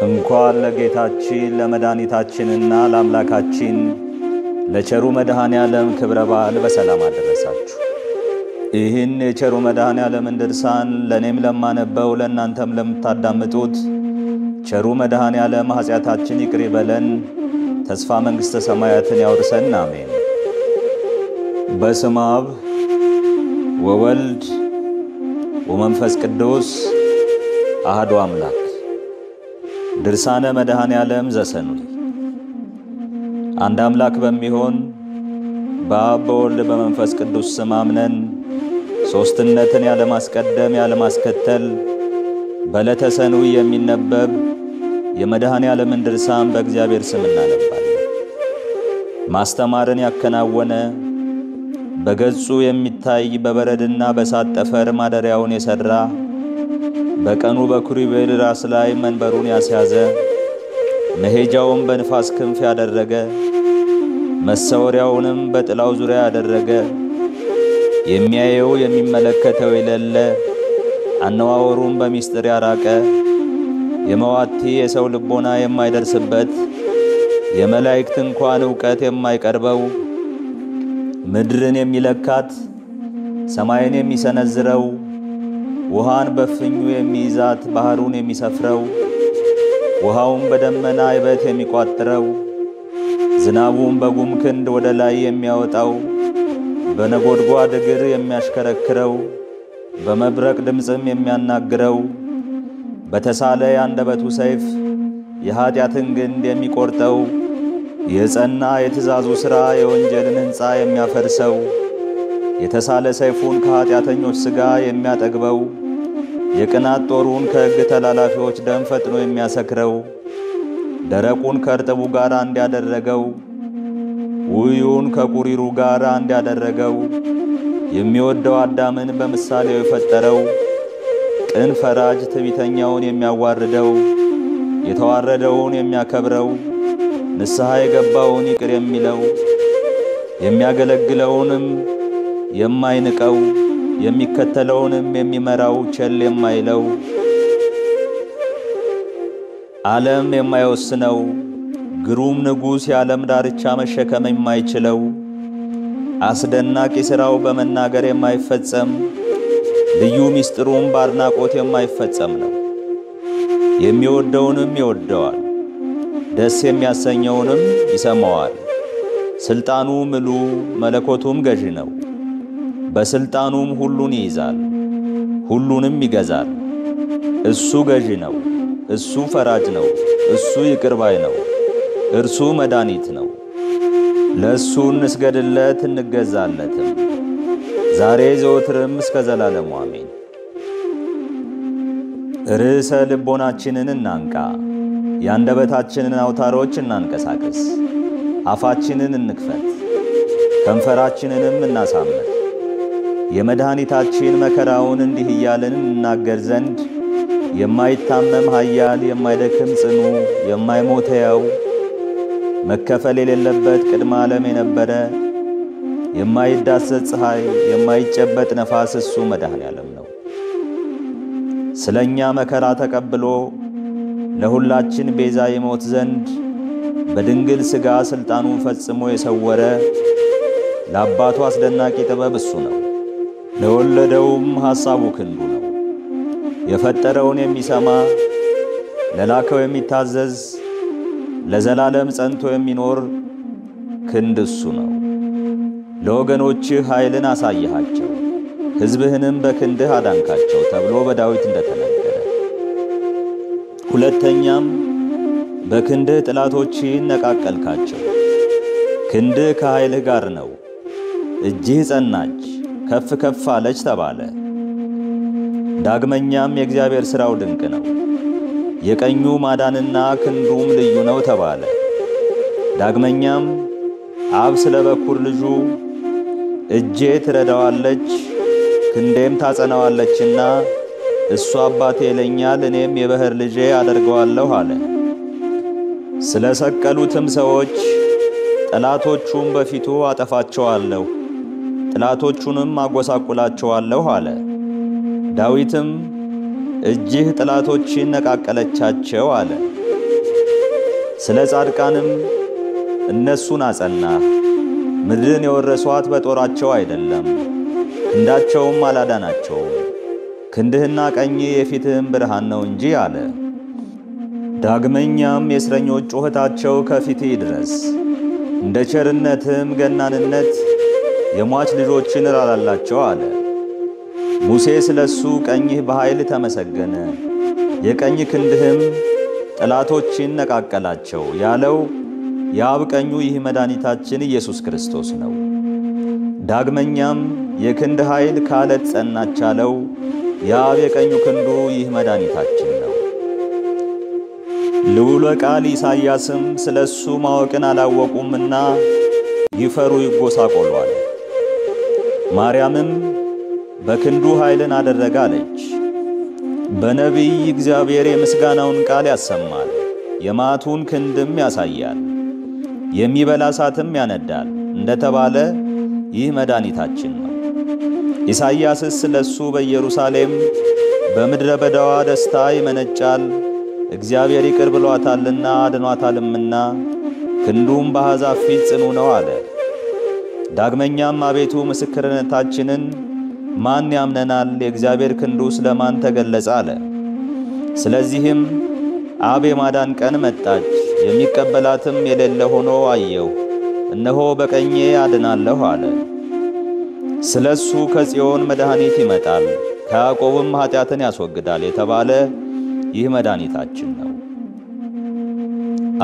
እንኳን ለጌታችን ለመድኃኒታችንና ለአምላካችን ለቸሩ መድኃኔዓለም ክብረ በዓል በሰላም አደረሳችሁ። ይህን የቸሩ መድኃኔዓለምን ድርሳን ለእኔም ለማነበው ለእናንተም ለምታዳምጡት ቸሩ መድኃኔዓለም ኃጢአታችን ይቅር ይበለን፣ ተስፋ መንግሥተ ሰማያትን ያውርሰን። አሜን። በስመ አብ ወወልድ ወመንፈስ ቅዱስ አሐዱ አምላክ። ድርሳነ መድኃኔዓለም ዘሰኑይ። አንድ አምላክ በሚሆን በአብ በወልድ በመንፈስ ቅዱስ ስም አምነን ሦስትነትን ያለማስቀደም ያለማስከተል በዕለተ ሰኑይ የሚነበብ የመድኃኔዓለምን ድርሳን በእግዚአብሔር ስም እናነባለን። ማስተማርን ያከናወነ በገጹ የሚታይ በበረድና በእሳት ጠፈር ማደሪያውን የሠራ በቀኑ በኪሩቤል ራስ ላይ መንበሩን ያስያዘ መሄጃውን በንፋስ ክንፍ ያደረገ መሰወሪያውንም በጥላው ዙሪያ ያደረገ የሚያየው የሚመለከተው የሌለ አነዋወሩን በሚስጥር ያራቀ የመዋቲ የሰው ልቦና የማይደርስበት የመላእክት እንኳን ዕውቀት የማይቀርበው ምድርን የሚለካት ሰማይን የሚሰነዝረው ውሃን በፍኙ የሚይዛት ባህሩን የሚሰፍረው ውሃውን በደመና አይበት የሚቋጥረው ዝናቡን በጉም ክንድ ወደ ላይ የሚያወጣው በነጎድጓድ እግር የሚያሽከረክረው በመብረቅ ድምፅም የሚያናግረው በተሳለ የአንደበቱ ሰይፍ የኀጢአትን ግንድ የሚቆርጠው የጸና የትእዛዙ ሥራ የወንጀልን ሕንፃ የሚያፈርሰው የተሳለ ሰይፉን ከኀጢአተኞች ሥጋ የሚያጠግበው የቅናት ጦሩን ከሕግ ተላላፊዎች ደም ፈጥኖ የሚያሰክረው ደረቁን ከእርጥቡ ጋር አንድ ያደረገው ውዩን ከቁሪሩ ጋር አንድ ያደረገው የሚወደው አዳምን በምሳሌው የፈጠረው ቅን ፈራጅ ትዕቢተኛውን የሚያዋርደው የተዋረደውን የሚያከብረው ንስሐ የገባውን ይቅር የሚለው የሚያገለግለውንም የማይንቀው የሚከተለውንም የሚመራው ቸል የማይለው ዓለም የማይወስነው ግሩም ንጉሥ የዓለም ዳርቻ መሸከም የማይችለው አስደናቂ ሥራው በመናገር የማይፈጸም ልዩ ምስጢሩም በአድናቆት የማይፈጸም ነው። የሚወደውንም ይወደዋል፣ ደስ የሚያሰኘውንም ይሰማዋል። ሥልጣኑ ምሉ መለኮቱም ገዢ ነው። በሥልጣኑም ሁሉን ይይዛል፣ ሁሉንም ይገዛል። እሱ ገዢ ነው፣ እሱ ፈራጅ ነው፣ እሱ ይቅር ባይ ነው፣ እርሱ መድኃኒት ነው። ለእሱ እንስገድለት እንገዛለትም፣ ዛሬ ዘወትርም እስከ ዘላለሙ አሜን። ርዕሰ ልቦናችንን እናንቃ፣ የአንደበታችንን አውታሮች እናንቀሳቅስ። አፋችንን እንክፈት፣ ከንፈራችንንም እናሳምር። የመድኃኒታችን መከራውን እንዲህ እያልን እንናገር ዘንድ የማይታመም ኃያል የማይደክም ጽኑ የማይሞት ሕያው መከፈል የሌለበት ቅድመ ዓለም የነበረ የማይዳሰስ ፀሐይ የማይጨበጥ ነፋስ እሱ መድኃኔዓለም ነው። ስለ እኛ መከራ ተቀብሎ ለሁላችን ቤዛ ይሞት ዘንድ በድንግል ሥጋ ሥልጣኑን ፈጽሞ የሰወረ ለአባቱ አስደናቂ ጥበብ እሱ ነው። ለወለደውም ሐሳቡ ክንዱ ነው። የፈጠረውን የሚሰማ ለላከው የሚታዘዝ ለዘላለም ጸንቶ የሚኖር ክንድ እሱ ነው። ለወገኖችህ ኃይልን አሳየሃቸው፣ ሕዝብህንም በክንድህ አዳንካቸው ተብሎ በዳዊት እንደተነገረ። ሁለተኛም በክንድህ ጠላቶችህን ነቃቀልካቸው። ክንድህ ከኃይልህ ጋር ነው፣ እጅህ ጸናች ከፍ ከፍ አለች ተባለ። ዳግመኛም የእግዚአብሔር ሥራው ድንቅ ነው፣ የቀኙ ማዳንና ክንዱም ልዩ ነው ተባለ። ዳግመኛም አብ ስለ በኩር ልጁ እጄ ትረዳዋለች ክንዴም ታጸናዋለችና እሱ አባቴ ይለኛል እኔም የባሕር ልጄ አደርገዋለሁ አለ። ስለ ሰቀሉትም ሰዎች ጠላቶቹም በፊቱ አጠፋቸዋለሁ፣ ጠላቶቹንም አጎሳቁላቸዋለሁ አለ። ዳዊትም እጅህ ጠላቶችን ነቃቀለቻቸው አለ። ስለ ጻድቃንም እነሱን አጸናህ። ምድርን የወረሷት በጦራቸው አይደለም፣ ክንዳቸውም አላዳናቸውም። ክንድህና ቀኝህ የፊትህም ብርሃን ነው እንጂ አለ። ዳግመኛም የእስረኞች ጩኸታቸው ከፊትህ ይድረስ፣ እንደ ቸርነትህም ገናንነት የሟች ልጆችን ራራላቸው አለ። ሙሴ ስለሱ ቀኝህ በኃይል ተመሰገነ፣ የቀኝ ክንድህም ጠላቶችን ነቃቀላቸው ያለው የአብ ቀኙ ይህ መድኃኒታችን ኢየሱስ ክርስቶስ ነው። ዳግመኛም የክንድ ኃይል ከዓለት ጸናች አለው የአብ የቀኙ ክንዱ ይህ መድኃኒታችን ነው። ልዑለ ቃል ኢሳይያስም ስለሱ ማወቅን አላወቁምና ይፈሩ ይጎሳቆሉ አለ። ማርያምም በክንዱ ኃይልን አደረገ አለች። በነቢይ እግዚአብሔር የምስጋናውን ቃል ያሰማል፣ የመዓቱን ክንድም ያሳያል፣ የሚበላ እሳትም ያነዳል እንደተባለ ይህ መድኃኒታችን ነው። ኢሳይያስስ ስለሱ በኢየሩሳሌም በምድረ በዳዋ ደስታ ይመነጫል፣ እግዚአብሔር ይቅር ብሏታልና አድኗታልምና ክንዱም በአሕዛብ ፊት ጽኑ ነው አለ። ዳግመኛም አቤቱ ምስክርነታችንን ማን ያምነናል? የእግዚአብሔር ክንዱ ስለማን ተገለጸ አለ። ስለዚህም አብ የማዳን ቀን መጣች፣ የሚቀበላትም የሌለ ሆኖ አየሁ፣ እነሆ በቀኜ አድናለሁ አለ። ስለሱ ከጽዮን መድኃኒት ይመጣል፣ ከያዕቆብም ኃጢአትን ያስወግዳል የተባለ ይህ መድኃኒታችን ነው።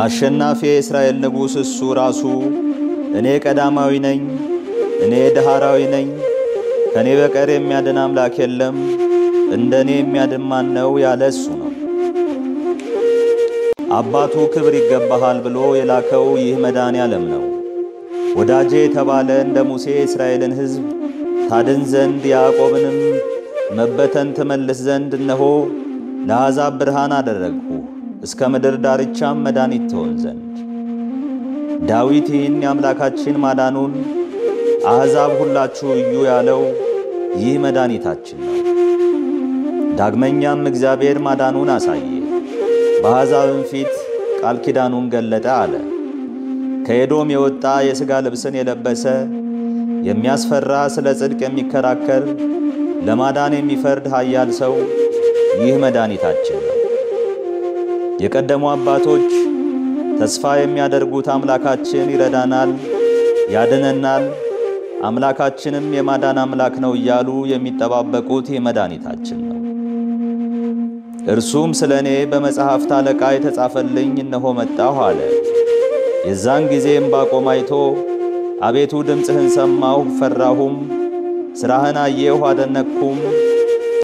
አሸናፊ የእስራኤል ንጉሥ እሱ ራሱ እኔ ቀዳማዊ ነኝ፣ እኔ ዳህራዊ ነኝ፣ ከኔ በቀር የሚያድን አምላክ የለም፣ እንደኔ የሚያድን ማን ነው ያለ እሱ ነው። አባቱ ክብር ይገባሃል ብሎ የላከው ይህ መድኃኔዓለም ነው። ወዳጄ የተባለ እንደ ሙሴ እስራኤልን ሕዝብ ታድን ዘንድ ያዕቆብንም መበተን ትመልስ ዘንድ እነሆ ለአሕዛብ ብርሃን አደረግሁ፣ እስከ ምድር ዳርቻም መድኃኒት ትሆን ዘንድ። ዳዊት ይህን የአምላካችን ማዳኑን አሕዛብ ሁላችሁ እዩ ያለው ይህ መድኃኒታችን ነው። ዳግመኛም እግዚአብሔር ማዳኑን አሳየ፣ በአሕዛብም ፊት ቃል ኪዳኑን ገለጠ አለ። ከኤዶም የወጣ የሥጋ ልብስን የለበሰ የሚያስፈራ ስለ ጽድቅ የሚከራከር ለማዳን የሚፈርድ ኃያል ሰው ይህ መድኃኒታችን ነው። የቀደሙ አባቶች ተስፋ የሚያደርጉት አምላካችን ይረዳናል፣ ያድነናል፣ አምላካችንም የማዳን አምላክ ነው እያሉ የሚጠባበቁት ይህ መድኃኒታችን ነው። እርሱም ስለ እኔ በመጽሐፍት አለቃ የተጻፈልኝ እነሆ መጣሁ አለ። የዛን ጊዜ ዕንባቆም አይቶ አቤቱ ድምፅህን ሰማሁ ፈራሁም፣ ሥራህን አየሁ አደነቅኩም፣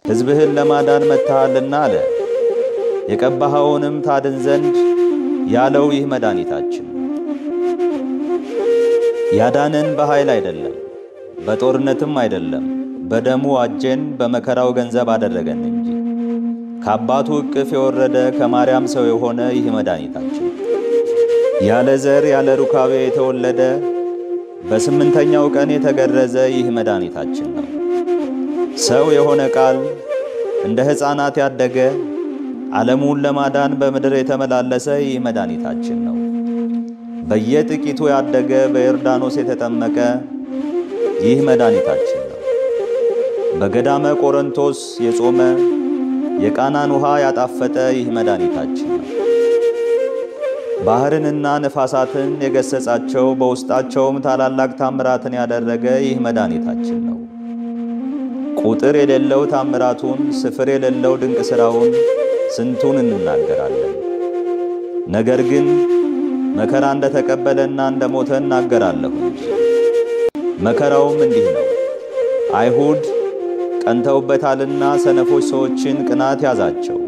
ሕዝብህን ለማዳን መጥተሃልና አለ። የቀባኸውንም ታድን ዘንድ ያለው ይህ መድኃኒታችን ነው። ያዳነን በኃይል አይደለም፣ በጦርነትም አይደለም፣ በደሙ አጀን፣ በመከራው ገንዘብ አደረገን እንጂ። ከአባቱ እቅፍ የወረደ ከማርያም ሰው የሆነ ይህ መድኃኒታችን ያለ ዘር ያለ ሩካቤ የተወለደ በስምንተኛው ቀን የተገረዘ ይህ መድኃኒታችን ነው። ሰው የሆነ ቃል እንደ ሕፃናት ያደገ ዓለሙን ለማዳን በምድር የተመላለሰ ይህ መድኃኒታችን ነው። በየጥቂቱ ያደገ በዮርዳኖስ የተጠመቀ ይህ መድኃኒታችን ነው። በገዳመ ቆሮንቶስ የጾመ የቃናን ውሃ ያጣፈጠ ይህ መድኃኒታችን ነው። ባህርንና ነፋሳትን የገሰጻቸው በውስጣቸውም ታላላቅ ታምራትን ያደረገ ይህ መድኃኒታችን ነው። ቁጥር የሌለው ታምራቱን፣ ስፍር የሌለው ድንቅ ሥራውን ስንቱን እንናገራለን። ነገር ግን መከራ እንደተቀበለና እንደሞተ እናገራለሁ እንጂ። መከራውም እንዲህ ነው። አይሁድ ቀንተውበታልና ሰነፎች ሰዎችን ቅናት ያዛቸው።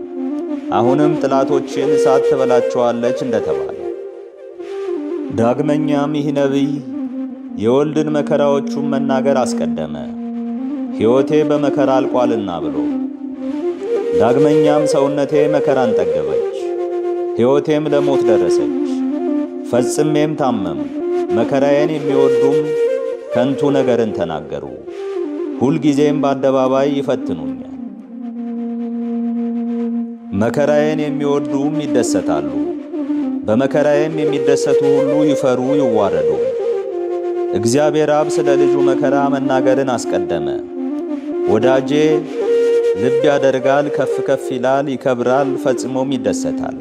አሁንም ጥላቶችን እሳት ትበላቸዋለች እንደተባለ። ዳግመኛም ይህ ነቢይ የወልድን መከራዎቹን መናገር አስቀደመ፣ ሕይወቴ በመከራ አልቋልና ብሎ። ዳግመኛም ሰውነቴ መከራን ጠገበች፣ ሕይወቴም ለሞት ደረሰች፣ ፈጽሜም ታመም። መከራዬን የሚወዱም ከንቱ ነገርን ተናገሩ፣ ሁልጊዜም በአደባባይ ይፈትኑኛል። መከራዬን የሚወዱም ይደሰታሉ፣ በመከራዬም የሚደሰቱ ሁሉ ይፈሩ ይዋረዱ። እግዚአብሔር አብ ስለ ልጁ መከራ መናገርን አስቀደመ። ወዳጄ ልብ ያደርጋል፣ ከፍ ከፍ ይላል፣ ይከብራል፣ ፈጽሞም ይደሰታል።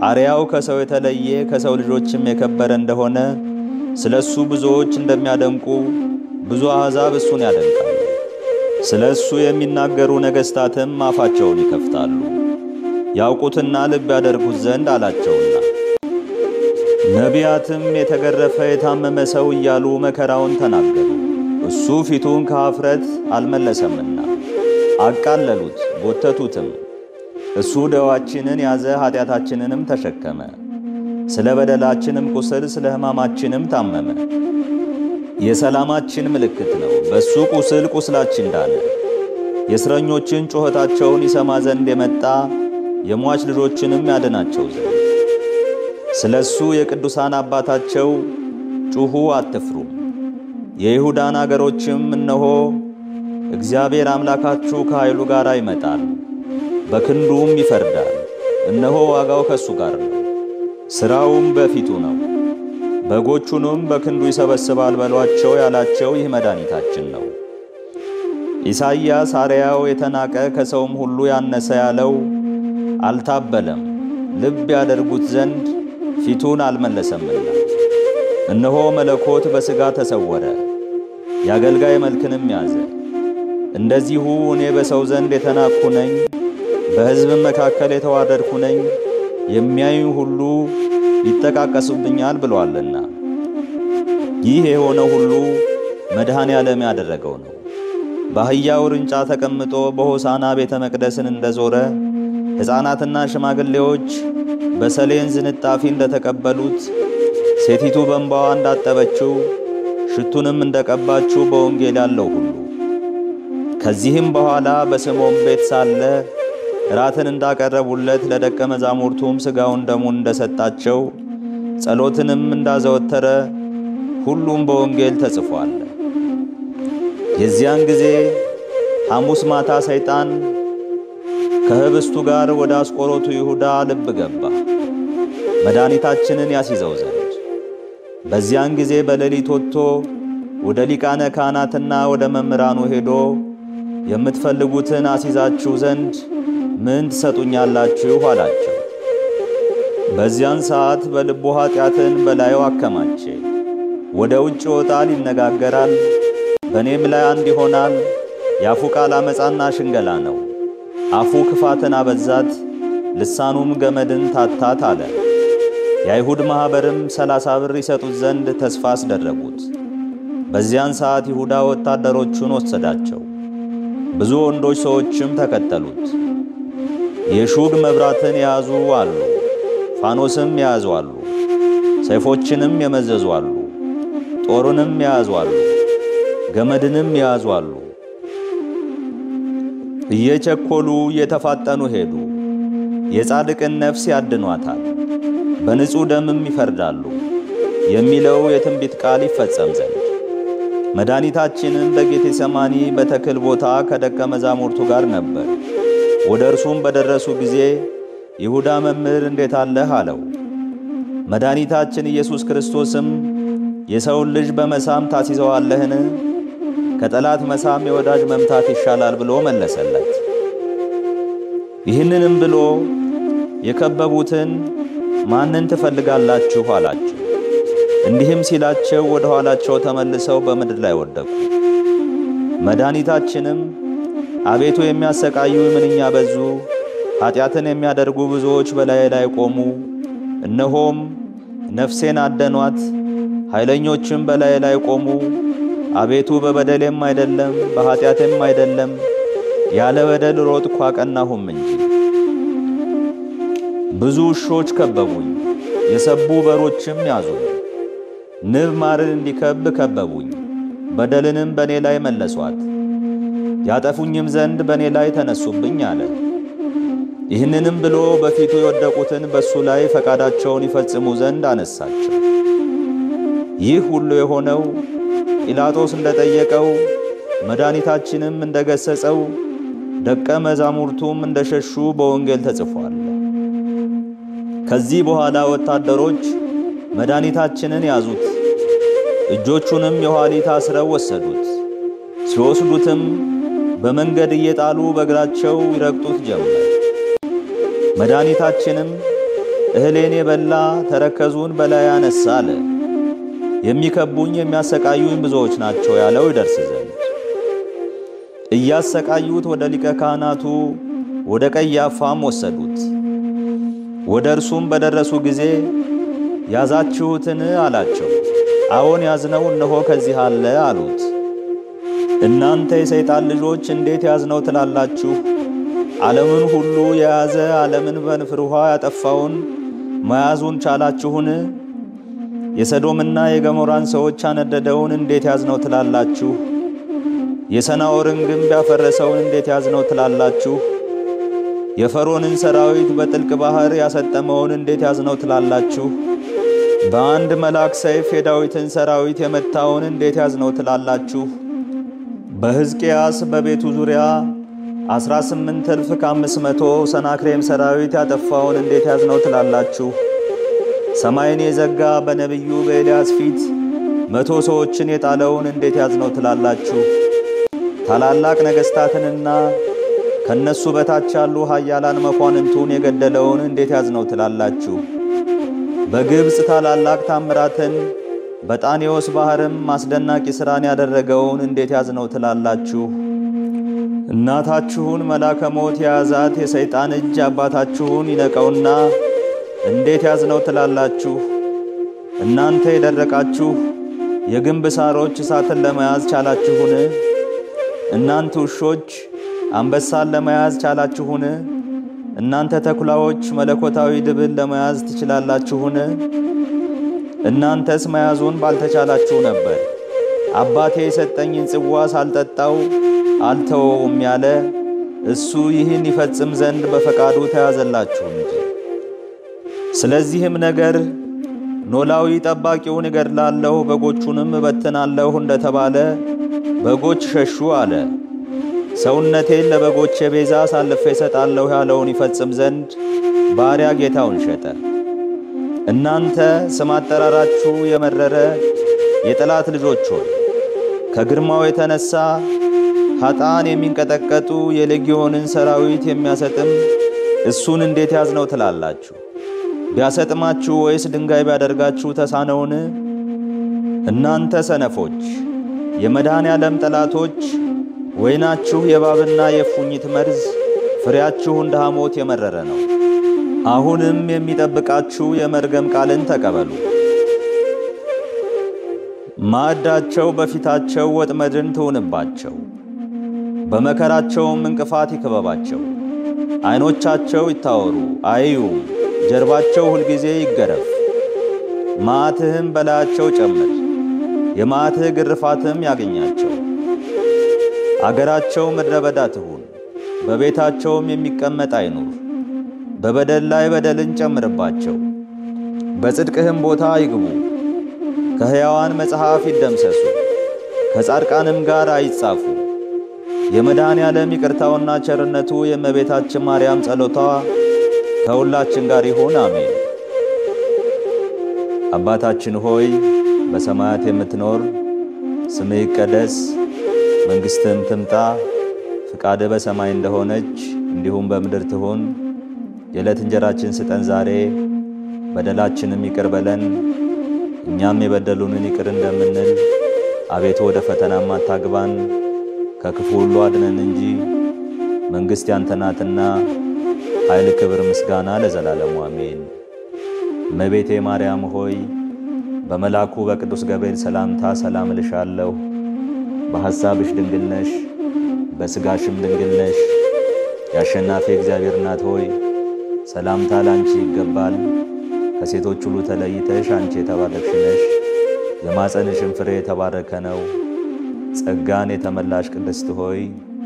አርያው ከሰው የተለየ ከሰው ልጆችም የከበረ እንደሆነ ስለሱ ብዙዎች እንደሚያደንቁ ብዙ አሕዛብ እሱን ያደንቃሉ። ስለሱ የሚናገሩ ነገሥታትም አፋቸውን ይከፍታሉ። ያውቁትና ልብ ያደርጉት ዘንድ አላቸውና። ነቢያትም የተገረፈ የታመመ ሰው እያሉ መከራውን ተናገሩ። እሱ ፊቱን ከኀፍረት አልመለሰምና አቃለሉት፣ ጎተቱትም። እሱ ደዋችንን ያዘ፣ ኃጢአታችንንም ተሸከመ። ስለ በደላችንም ቁስል ስለ ሕማማችንም ታመመ። የሰላማችን ምልክት ነው። በሱ ቁስል ቁስላችን ዳነ። የእስረኞችን ጩኸታቸውን ይሰማ ዘንድ የመጣ የሟች ልጆችንም ያድናቸው ዘንድ። ስለሱ የቅዱሳን አባታቸው ጩኹ አትፍሩም። የይሁዳን አገሮችም እነሆ እግዚአብሔር አምላካችሁ ከኃይሉ ጋር ይመጣል፣ በክንዱም ይፈርዳል። እነሆ ዋጋው ከሱ ጋር ነው፣ ሥራውም በፊቱ ነው። በጎቹንም በክንዱ ይሰበስባል በሏቸው ያላቸው ይህ መድኃኒታችን ነው። ኢሳይያስ አርያው የተናቀ ከሰውም ሁሉ ያነሰ ያለው አልታበለም፣ ልብ ያደርጉት ዘንድ ፊቱን አልመለሰምና። እነሆ መለኮት በሥጋ ተሰወረ፣ የአገልጋይ መልክንም ያዘ። እንደዚሁ እኔ በሰው ዘንድ የተናቅሁ ነኝ፣ በሕዝብም መካከል የተዋረድሁ ነኝ፣ የሚያዩኝ ሁሉ ይጠቃቀሱብኛል ብሎአልና። ይህ የሆነው ሁሉ መድኃኔ ዓለም ያደረገው ነው። በአህያ ውርንጫ ተቀምጦ በሆሳና ቤተ መቅደስን እንደዞረ ሕፃናትና ሽማግሌዎች በሰሌን ዝንጣፊ እንደተቀበሉት ሴቲቱ በእንባዋ እንዳጠበችው ሽቱንም እንደቀባችው በወንጌል ያለው ሁሉ ከዚህም በኋላ በስምዖን ቤት ሳለ ራትን እንዳቀረቡለት ለደቀ መዛሙርቱም ሥጋውን ደሙን እንደሰጣቸው ጸሎትንም እንዳዘወተረ ሁሉም በወንጌል ተጽፏል። የዚያን ጊዜ ሐሙስ ማታ ሰይጣን ከህብስቱ ጋር ወደ አስቆሮቱ ይሁዳ ልብ ገባ፣ መድኃኒታችንን ያስይዘው ዘንድ። በዚያን ጊዜ በሌሊት ወጥቶ ወደ ሊቃነ ካህናትና ወደ መምህራኑ ሄዶ የምትፈልጉትን አስይዛችሁ ዘንድ ምን ትሰጡኛላችሁ አላቸው። በዚያን ሰዓት በልቡ ኃጢአትን በላዩ አከማቸ። ወደ ውጭ ይወጣል፣ ይነጋገራል፣ በእኔም ላይ አንድ ይሆናል። የአፉ ቃል ዓመፃና ሽንገላ ነው። አፉ ክፋትን አበዛት፣ ልሳኑም ገመድን ታታት አለ። የአይሁድ ማኅበርም 30 ብር ይሰጡት ዘንድ ተስፋ አስደረጉት። በዚያን ሰዓት ይሁዳ ወታደሮቹን ወሰዳቸው። ብዙ ወንዶች ሰዎችም ተከተሉት። የሹግ መብራትን የያዙ አሉ፣ ፋኖስም የያዙ አሉ፣ ሰይፎችንም የመዘዙ አሉ፣ ጦሩንም የያዙ አሉ፣ ገመድንም የያዙ አሉ። እየቸኮሉ እየተፋጠኑ ሄዱ። የጻድቅን ነፍስ ያድኗታል፣ በንጹሕ ደምም ይፈርዳሉ የሚለው የትንቢት ቃል ይፈጸም ዘንድ። መድኃኒታችንም በጌቴሰማኒ በተክል ቦታ ከደቀ መዛሙርቱ ጋር ነበር። ወደ እርሱም በደረሱ ጊዜ ይሁዳ መምህር እንዴት አለህ አለው። መድኃኒታችን ኢየሱስ ክርስቶስም የሰውን ልጅ በመሳም ታስይዘዋለህን? ከጠላት መሳም የወዳጅ መምታት ይሻላል ብሎ መለሰለት። ይህንንም ብሎ የከበቡትን ማንን ትፈልጋላችሁ አላቸው። እንዲህም ሲላቸው ወደ ኋላቸው ተመልሰው በምድር ላይ ወደቁ። መድኃኒታችንም አቤቱ የሚያሰቃዩ ምንኛ በዙ፣ ኃጢአትን የሚያደርጉ ብዙዎች በላይ ላይ ቆሙ። እነሆም ነፍሴን አደኗት፣ ኃይለኞችም በላይ ላይ ቆሙ። አቤቱ በበደሌም አይደለም በኃጢአቴም አይደለም፣ ያለ በደል ሮጥኩ አቀናሁም እንጂ። ብዙ ውሾች ከበቡኝ፣ የሰቡ በሮችም ያዙኝ። ንብ ማርን እንዲከብ ከበቡኝ፣ በደልንም በኔ ላይ መለሷት። ያጠፉኝም ዘንድ በኔ ላይ ተነሱብኝ አለ። ይህንንም ብሎ በፊቱ የወደቁትን በሱ ላይ ፈቃዳቸውን ይፈጽሙ ዘንድ አነሳቸው። ይህ ሁሉ የሆነው ጲላጦስ እንደጠየቀው መድኃኒታችንም እንደገሰጸው ደቀ መዛሙርቱም እንደሸሹ በወንጌል ተጽፏል። ከዚህ በኋላ ወታደሮች መድኃኒታችንን ያዙት፣ እጆቹንም የኋሊት አስረው ወሰዱት። ሲወስዱትም በመንገድ እየጣሉ በእግራቸው ይረግጡት ጀመር። መድኃኒታችንም እህሌን የበላ ተረከዙን በላይ አነሳ አለ። የሚከቡኝ የሚያሰቃዩኝ ብዙዎች ናቸው ያለው ይደርስ ዘንድ እያሰቃዩት ወደ ሊቀ ካህናቱ ወደ ቀያፋም ወሰዱት። ወደ እርሱም በደረሱ ጊዜ ያዛችሁትን አላቸው። አዎን ያዝነው፣ እነሆ ከዚህ አለ አሉት። እናንተ የሰይጣን ልጆች እንዴት ያዝነው ትላላችሁ? ዓለምን ሁሉ የያዘ ዓለምን በንፍር ውሃ ያጠፋውን መያዙን ቻላችሁን? የሰዶምና የገሞራን ሰዎች ያነደደውን እንዴት ያዝነው ትላላችሁ? የሰናዖርን ግንብ ያፈረሰውን እንዴት ያዝነው ትላላችሁ? የፈርዖንን ሰራዊት በጥልቅ ባህር ያሰጠመውን እንዴት ያዝነው ትላላችሁ? በአንድ መልአክ ሰይፍ የዳዊትን ሰራዊት የመታውን እንዴት ያዝነው ትላላችሁ? በሕዝቅያስ በቤቱ ዙሪያ 18,500 ሰናክሬም ሰራዊት ያጠፋውን እንዴት ያዝነው ትላላችሁ? ሰማይን የዘጋ በነቢዩ በኤልያስ ፊት 100 ሰዎችን የጣለውን እንዴት ያዝነው ትላላችሁ? ታላላቅ ነገሥታትንና ከነሱ በታች ያሉ ኃያላን መኳንንቱን የገደለውን እንዴት ያዝነው ትላላችሁ? በግብፅ ታላላቅ ታምራትን በጣኔዎስ ባህርም አስደናቂ ሥራን ያደረገውን እንዴት ያዝነው ትላላችሁ? እናታችሁን መላከ ሞት የያዛት የሰይጣን እጅ አባታችሁን ይነቀውና እንዴት ያዝነው ትላላችሁ? እናንተ የደረቃችሁ የግንብ ሳሮች እሳትን ለመያዝ ቻላችሁን? እናንተ ውሾች አንበሳን ለመያዝ ቻላችሁን? እናንተ ተኩላዎች መለኮታዊ ድብን ለመያዝ ትችላላችሁን? እናንተስ መያዙን ባልተቻላችሁ ነበር። አባቴ የሰጠኝን ጽዋ ሳልጠጣው አልተወውም ያለ እሱ ይህን ይፈጽም ዘንድ በፈቃዱ ተያዘላችሁ እንጂ። ስለዚህም ነገር ኖላዊ ጠባቂውን እገድላለሁ በጎቹንም እበትናለሁ እንደተባለ በጎች ሸሹ አለ። ሰውነቴን ለበጎች የቤዛ አሳልፌ እሰጣለሁ ያለውን ይፈጽም ዘንድ ባሪያ ጌታውን ሸጠ። እናንተ ስም አጠራራችሁ የመረረ የጠላት ልጆች ሆይ ከግርማው የተነሳ ኃጥአን የሚንቀጠቀጡ የሌጊዮንን ሰራዊት የሚያሰጥም እሱን እንዴት ያዝነው ትላላችሁ? ቢያሰጥማችሁ ወይስ ድንጋይ ቢያደርጋችሁ ተሳነውን? እናንተ ሰነፎች የመድኃኔዓለም ጠላቶች ወይናችሁ የእባብና የእፉኝት መርዝ ፍሬያችሁ እንደ ሐሞት የመረረ ነው። አሁንም የሚጠብቃችሁ የመርገም ቃልን ተቀበሉ። ማዕዳቸው በፊታቸው ወጥመድን ትሁንባቸው፣ በመከራቸውም እንቅፋት ይክበባቸው። ዓይኖቻቸው ይታወሩ አያዩም፣ ጀርባቸው ሁልጊዜ ይገረፍ። መዓትህም በላያቸው ጨምር፣ የመዓትህ ግርፋትም ያገኛቸው። አገራቸው ምድረ በዳ ትሁን፣ በቤታቸውም የሚቀመጥ አይኑር። በበደል ላይ በደልን ጨምርባቸው፣ በጽድቅህም ቦታ ይግቡ። ከሕያዋን መጽሐፍ ይደምሰሱ፣ ከጻድቃንም ጋር አይጻፉ። የመድኃኔዓለም ይቅርታውና ቸርነቱ የእመቤታችን ማርያም ጸሎቷ ከሁላችን ጋር ይሁን፣ አሜን። አባታችን ሆይ በሰማያት የምትኖር፣ ስምህ ይቀደስ፣ መንግሥትህም ትምጣ፣ ፍቃድህ በሰማይ እንደሆነች እንዲሁም በምድር ትሁን። የዕለት እንጀራችንን ስጠን ዛሬ፣ በደላችንም ይቅር በለን እኛም የበደሉንን ይቅር እንደምንል። አቤቱ ወደ ፈተናም አታግባን ከክፉ ሁሉ አድነን እንጂ መንግሥት ያንተ ናትና ኃይል፣ ክብር፣ ምስጋና ለዘላለሙ አሜን። እመቤቴ ማርያም ሆይ በመልአኩ በቅዱስ ገብርኤል ሰላምታ ሰላም እልሻለሁ። በሐሳብሽ ድንግል ነሽ፣ በሥጋሽም ድንግል ነሽ። የአሸናፊ እግዚአብሔር እናት ሆይ ሰላምታ ላንቺ ይገባል። ከሴቶች ሁሉ ተለይተሽ አንቺ የተባረክሽ ነሽ፣ የማፀንሽም ፍሬ የተባረከ ነው። ጸጋን የተመላሽ ቅድስት ሆይ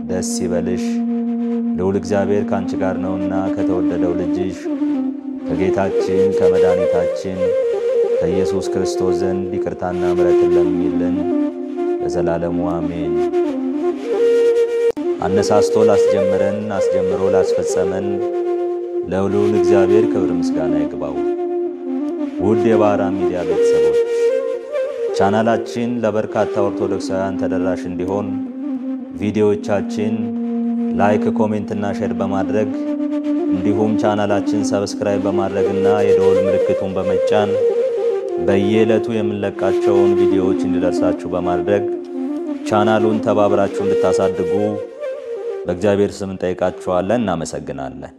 ደስ ይበልሽ፣ ልዑል እግዚአብሔር ካንቺ ጋር ነውና ከተወደደው ልጅሽ ከጌታችን ከመድኃኒታችን ከኢየሱስ ክርስቶስ ዘንድ ይቅርታና ምሕረትን ለምኝልን ለዘላለሙ አሜን። አነሳስቶ ላስጀምረን አስጀምሮ ላስፈጸመን ለልዑል እግዚአብሔር ክብር ምስጋና ይግባው። ውድ የባህራን ሚዲያ ቤተሰቦች ቻናላችን ለበርካታ ኦርቶዶክሳውያን ተደራሽ እንዲሆን ቪዲዮዎቻችን ላይክ፣ ኮሜንት እና ሼር በማድረግ እንዲሁም ቻናላችን ሰብስክራይብ በማድረግና የደወል ምልክቱን በመጫን በየዕለቱ የምንለቃቸውን ቪዲዮዎች እንዲደርሳችሁ በማድረግ ቻናሉን ተባብራችሁ እንድታሳድጉ በእግዚአብሔር ስም እንጠይቃችኋለን። እናመሰግናለን።